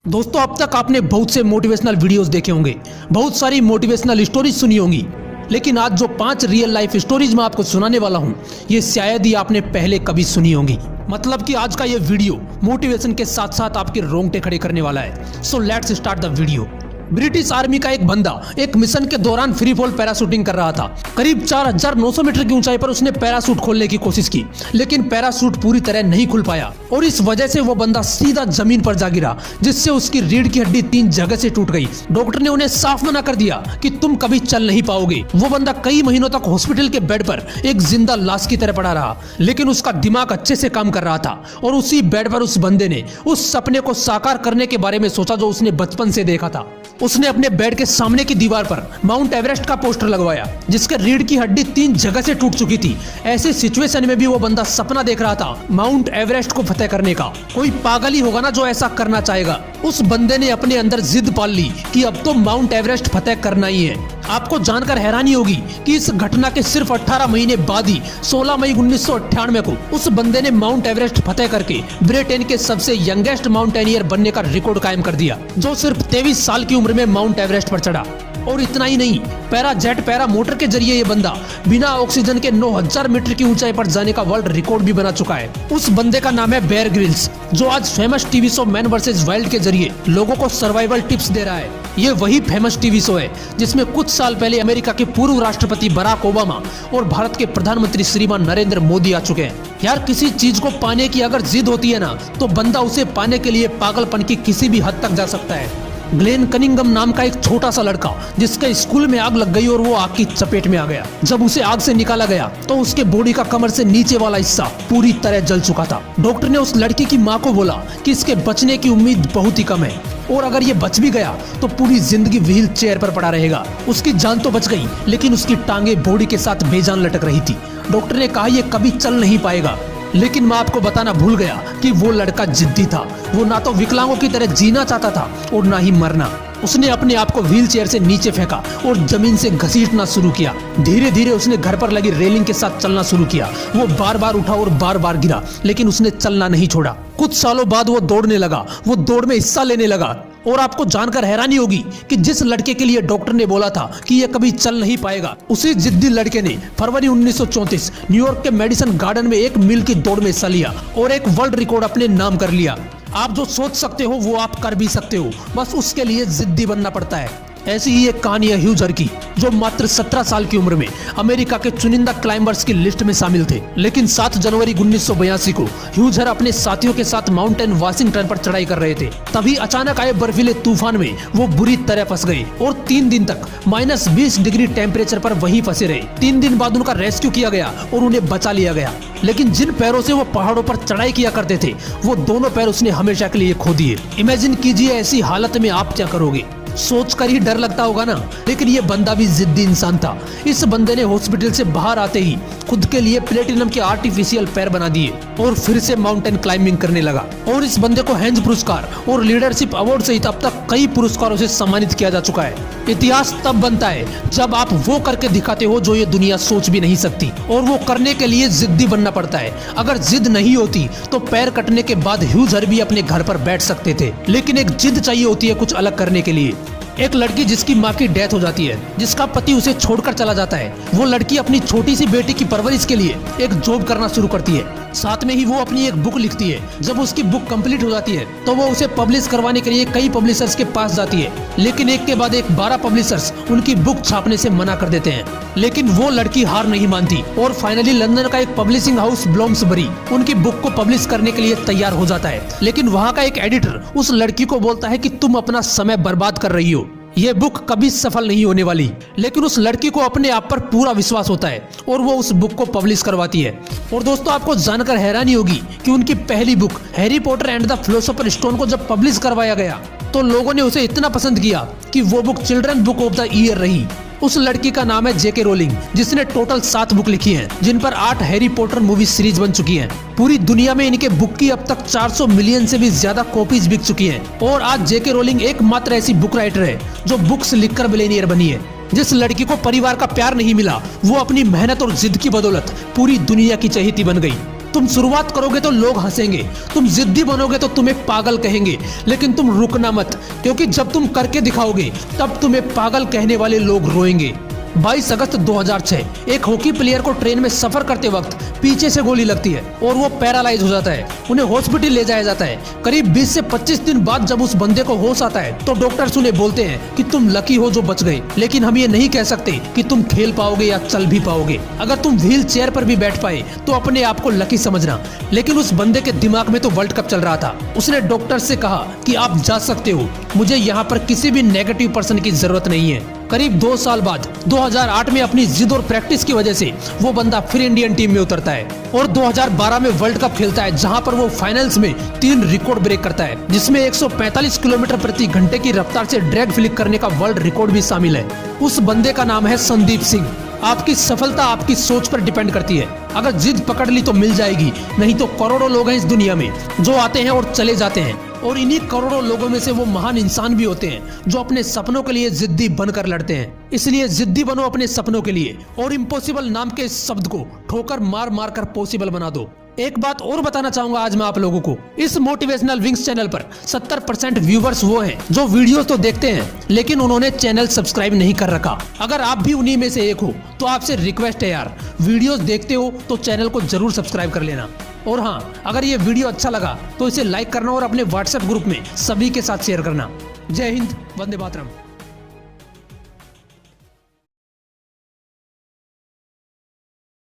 दोस्तों, अब तक आपने बहुत से मोटिवेशनल वीडियोस देखे होंगे, बहुत सारी मोटिवेशनल स्टोरीज सुनी होंगी, लेकिन आज जो 5 रियल लाइफ स्टोरीज मैं आपको सुनाने वाला हूं, ये शायद ही आपने पहले कभी सुनी होंगी। मतलब कि आज का ये वीडियो मोटिवेशन के साथ साथ आपके रोंगटे खड़े करने वाला है। So let's start the video. British army का एक बंदा एक मिशन के दौरान फ्री फॉल पैराशूटिंग कर रहा था। करीब 4900 मीटर की ऊंचाई पर उसने पैराशूट खोलने की कोशिश की, लेकिन पैराशूट पूरी तरह नहीं खुल पाया और इस वजह से वो बंदा सीधा जमीन पर जा गिरा, जिससे उसकी रीढ़ की हड्डी 3 जगह से टूट गई। डॉक्टर ने उन्हें साफ मना कर दिया कि तुम कभी चल नहीं पाओगे। वो बंदा कई महीनों तक हॉस्पिटल के बेड पर एक जिंदा लाश की तरह पड़ा रहा, लेकिन उसका दिमाग अच्छे से काम कर रहा था और उसी बेड पर उस बंदे ने उस सपने को साकार करने के बारे में सोचा जो उसने बचपन से देखा था। उसने अपने बेड के सामने की दीवार पर माउंट एवरेस्ट का पोस्टर लगवाया, जिसके रीढ़ की हड्डी 3 जगह से टूट चुकी थी। ऐसी सिचुएशन में भी वो बंदा सपना देख रहा था माउंट एवरेस्ट को फतेह करने का। कोई पागल ही होगा ना जो ऐसा करना चाहेगा। उस बंदे ने अपने अंदर जिद पाल ली कि अब तो माउंट एवरेस्ट फतेह करना ही है। आपको जानकर हैरानी होगी कि इस घटना के सिर्फ 18 महीने बाद ही 16 मई 1998 को उस बंदे ने माउंट एवरेस्ट फतेह करके ब्रिटेन के सबसे यंगेस्ट माउंटेनियर बनने का रिकॉर्ड कायम कर दिया, जो सिर्फ 23 साल की उम्र में माउंट एवरेस्ट पर चढ़ा। और इतना ही नहीं, पैरा मोटर के जरिए ये बंदा बिना ऑक्सीजन के 9000 मीटर की ऊंचाई पर जाने का वर्ल्ड रिकॉर्ड भी बना चुका है। उस बंदे का नाम है बेयर ग्रिल्स, जो आज famous TV show man versus wild के जरिए लोगों को सर्वाइवल टिप्स दे रहा है। ये वही फेमस टीवी शो है जिसमें कुछ साल पहले अमेरिका के पूर्व राष्ट्रपति बराक ओबामा और भारत के प्रधानमंत्री श्रीमान नरेंद्र मोदी आ चुके हैं। यार, किसी चीज को पाने की अगर जिद होती है ना, तो बंदा उसे पाने के लिए पागलपन की किसी भी हद तक जा सकता है। ग्लेन कनिंगम नाम का एक छोटा सा लड़का, जिसके स्कूल में आग लग गई और वो आग की चपेट में आ गया। जब उसे आग से निकाला गया तो उसके बॉडी का कमर से नीचे वाला हिस्सा पूरी तरह जल चुका था। डॉक्टर ने उस लड़की की माँ को बोला कि इसके बचने की उम्मीद बहुत ही कम है और अगर ये बच भी गया तो पूरी जिंदगी व्हील चेयर पर पड़ा रहेगा। उसकी जान तो बच गई, लेकिन उसकी टांगे बॉडी के साथ बेजान लटक रही थी। डॉक्टर ने कहा ये कभी चल नहीं पाएगा, लेकिन मैं आपको बताना भूल गया कि वो लड़का जिद्दी था। वो ना तो विकलांगों की तरह जीना चाहता था और ना ही मरना। उसने अपने आप को व्हील चेयर से नीचे फेंका और जमीन से घसीटना शुरू किया। धीरे धीरे उसने घर पर लगी रेलिंग के साथ चलना शुरू किया। वो बार बार उठा और बार बार गिरा, लेकिन उसने चलना नहीं छोड़ा। कुछ सालों बाद वो दौड़ने लगा, वो दौड़ में हिस्सा लेने लगा। और आपको जानकर हैरानी होगी कि जिस लड़के के लिए डॉक्टर ने बोला था कि ये कभी चल नहीं पाएगा, उसी जिद्दी लड़के ने फरवरी 1934 न्यूयॉर्क के मेडिसन गार्डन में 1 मील की दौड़ में हिस्सा लिया और एक वर्ल्ड रिकॉर्ड अपने नाम कर लिया। आप जो सोच सकते हो वो आप कर भी सकते हो, बस उसके लिए जिद्दी बनना पड़ता है। ऐसी ही एक कहानी है ह्यूजर की, जो मात्र 17 साल की उम्र में अमेरिका के चुनिंदा क्लाइंबर्स की लिस्ट में शामिल थे। लेकिन 7 जनवरी 1982 को ह्यूजर अपने साथियों के साथ माउंटेन वाशिंगटन पर चढ़ाई कर रहे थे। तभी अचानक आए बर्फीले तूफान में वो बुरी तरह फंस गए और 3 दिन तक -20 डिग्री टेम्परेचर पर वहीं फंसे रहे। 3 दिन बाद उनका रेस्क्यू किया गया और उन्हें बचा लिया गया। लेकिन जिन पैरों से वो पहाड़ों पर चढ़ाई किया करते थे, वो दोनों पैर उसने हमेशा के लिए खो दिए। इमेजिन कीजिए ऐसी हालत में आप क्या करोगे। सोचकर ही डर लगता होगा ना, लेकिन ये बंदा भी जिद्दी इंसान था। इस बंदे ने हॉस्पिटल से बाहर आते ही खुद के लिए प्लेटिनम के आर्टिफिशियल पैर बना दिए और फिर से माउंटेन क्लाइंबिंग करने लगा। और इस बंदे को हेंज पुरस्कार और लीडरशिप अवार्ड सहित अब तक कई पुरस्कारों से सम्मानित किया जा चुका है। इतिहास तब बनता है जब आप वो करके दिखाते हो जो ये दुनिया सोच भी नहीं सकती, और वो करने के लिए जिद्दी बनना पड़ता है। अगर जिद नहीं होती तो पैर कटने के बाद ह्यूजर भी अपने घर पर बैठ सकते थे, लेकिन एक जिद चाहिए होती है कुछ अलग करने के लिए। एक लड़की जिसकी माँ की डेथ हो जाती है, जिसका पति उसे छोड़कर चला जाता है, वो लड़की अपनी छोटी सी बेटी की परवरिश के लिए एक जॉब करना शुरू करती है। साथ में ही वो अपनी एक बुक लिखती है। जब उसकी बुक कंप्लीट हो जाती है तो वो उसे पब्लिश करवाने के लिए कई पब्लिशर्स के पास जाती है, लेकिन एक के बाद एक 12 पब्लिशर्स उनकी बुक छापने से मना कर देते हैं। लेकिन वो लड़की हार नहीं मानती और फाइनली लंदन का एक पब्लिशिंग हाउस ब्लोम्सबरी उनकी बुक को पब्लिश करने के लिए तैयार हो जाता है। लेकिन वहाँ का एक एडिटर उस लड़की को बोलता है कि तुम अपना समय बर्बाद कर रही हो, ये बुक कभी सफल नहीं होने वाली। लेकिन उस लड़की को अपने आप पर पूरा विश्वास होता है और वो उस बुक को पब्लिश करवाती है। और दोस्तों, आपको जानकर हैरानी होगी कि उनकी पहली book Harry Potter and the philosopher stone को जब पब्लिश करवाया गया तो लोगों ने उसे इतना पसंद किया कि वो book children book of the year रही। उस लड़की का नाम है जेके रोलिंग, जिसने टोटल 7 बुक लिखी हैं, जिन पर 8 हैरी पॉटर मूवी सीरीज बन चुकी हैं। पूरी दुनिया में इनके बुक की अब तक 400 मिलियन से भी ज्यादा कॉपीज बिक चुकी हैं। और आज जेके रोलिंग एकमात्र ऐसी बुक राइटर है जो बुक्स लिखकर मिलेनियर बनी है। जिस लड़की को परिवार का प्यार नहीं मिला, वो अपनी मेहनत और जिद की बदौलत पूरी दुनिया की चहेती बन गई। तुम शुरुआत करोगे तो लोग हंसेंगे, तुम जिद्दी बनोगे तो तुम्हें पागल कहेंगे, लेकिन तुम रुकना मत, क्योंकि जब तुम करके दिखाओगे तब तुम्हें पागल कहने वाले लोग रोएंगे। 22 अगस्त 2006 एक हॉकी प्लेयर को ट्रेन में सफर करते वक्त पीछे से गोली लगती है और वो पैरालाइज हो जाता है। उन्हें हॉस्पिटल ले जाया जाता है। करीब 20 से 25 दिन बाद जब उस बंदे को होश आता है तो डॉक्टर्स उन्हें बोलते हैं कि तुम लकी हो जो बच गए, लेकिन हम ये नहीं कह सकते कि तुम खेल पाओगे या चल भी पाओगे। अगर तुम व्हील चेयर पर भी बैठ पाए तो अपने आप को लकी समझना। लेकिन उस बंदे के दिमाग में तो वर्ल्ड कप चल रहा था। उसने डॉक्टर से कहा कि आप जा सकते हो, मुझे यहाँ पर किसी भी नेगेटिव पर्सन की जरूरत नहीं है। करीब 2 साल बाद 2008 में अपनी जिद और प्रैक्टिस की वजह से वो बंदा फिर इंडियन टीम में उतरता है और 2012 में वर्ल्ड कप खेलता है, जहां पर वो फाइनल्स में 3 रिकॉर्ड ब्रेक करता है, जिसमें 145 किलोमीटर प्रति घंटे की रफ्तार से ड्रैग फ्लिक करने का वर्ल्ड रिकॉर्ड भी शामिल है। उस बंदे का नाम है संदीप सिंह। आपकी सफलता आपकी सोच पर डिपेंड करती है। अगर जिद पकड़ ली तो मिल जाएगी, नहीं तो करोड़ों लोग हैं इस दुनिया में जो आते हैं और चले जाते हैं, और इन्हीं करोड़ों लोगों में से वो महान इंसान भी होते हैं जो अपने सपनों के लिए जिद्दी बनकर लड़ते हैं। इसलिए जिद्दी बनो अपने सपनों के लिए और इम्पॉसिबल नाम के इस शब्द को ठोकर मार मार कर पॉसिबल बना दो। एक बात और बताना चाहूंगा आज मैं आप लोगों को, इस मोटिवेशनल विंग्स चैनल पर 70% व्यूवर्स वो हैं जो वीडियोस तो देखते हैं लेकिन उन्होंने चैनल सब्सक्राइब नहीं कर रखा। अगर आप भी उन्हीं में से एक हो तो आपसे रिक्वेस्ट है यार, वीडियोस देखते हो तो चैनल को जरूर सब्सक्राइब कर लेना। और हाँ, अगर ये वीडियो अच्छा लगा तो इसे लाइक करना और अपने व्हाट्सएप ग्रुप में सभी के साथ शेयर करना। जय हिंद, वंदे मातरम।